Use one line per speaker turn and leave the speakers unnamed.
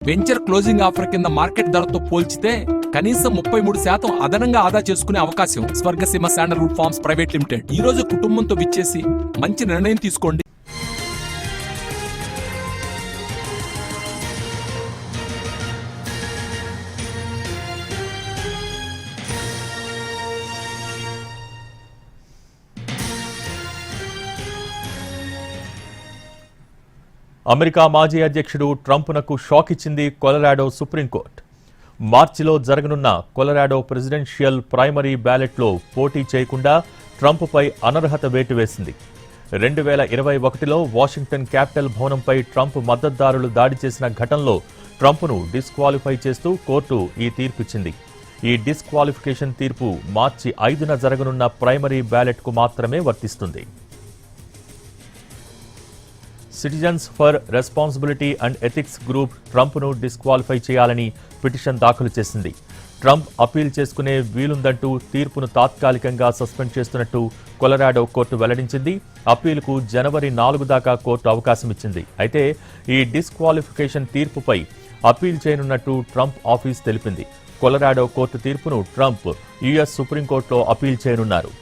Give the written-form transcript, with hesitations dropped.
Venture closing offer కింద market ధరతో పోల్చితే కనీసం 33% అదనంగా ఆదా చేసుకునే అవకాశం. Swargaseema sandalwood forms private limited. ఈ రోజు కుటుంబంతో విచ్చేసి మంచి నిర్ణయం తీసుకోండి.
అమెరికా మాజీ అధ్యక్షుడు ట్రంప్నకు షాక్ ఇచ్చింది కొలరాడో సుప్రీంకోర్టు. మార్చిలో జరగనున్న కొలరాడో ప్రెసిడెన్షియల్ ప్రైమరీ బ్యాలెట్లో పోటీ చేయకుండా ట్రంప్పై అనర్హత వేటు వేసింది. 2021లో వాషింగ్టన్ క్యాపిటల్ భవనంపై ట్రంప్ మద్దతుదారులు దాడి చేసిన ఘటనలో ట్రంప్ను డిస్క్వాలిఫై చేస్తూ కోర్టు ఈ తీర్పిచ్చింది. ఈ డిస్క్వాలిఫికేషన్ తీర్పు మార్చి 5న జరగనున్న ప్రైమరీ బ్యాలెట్కు మాత్రమే వర్తిస్తుంది. Citizens for responsibility and ethics group ట్రంప్ను డిస్క్వాలిఫై చేయాలని పిటిషన్ దాఖలు చేసింది. ట్రంప్ అప్పీల్ చేసుకునే వీలుందంటూ తీర్పును తాత్కాలికంగా సస్పెండ్ చేస్తున్నట్టు కొలరాడో కోర్టు వెల్లడించింది. అప్పీలుకు జనవరి 4 దాకా కోర్టు అవకాశం ఇచ్చింది. అయితే ఈ డిస్క్వాలిఫికేషన్ తీర్పుపై అప్పీల్ చేయనున్నట్టు ట్రంప్ ఆఫీస్ తెలిపింది. కొలరాడో కోర్టు తీర్పును ట్రంప్ యుఎస్ సుప్రీంకోర్టులో అప్పీల్ చేయనున్నారు.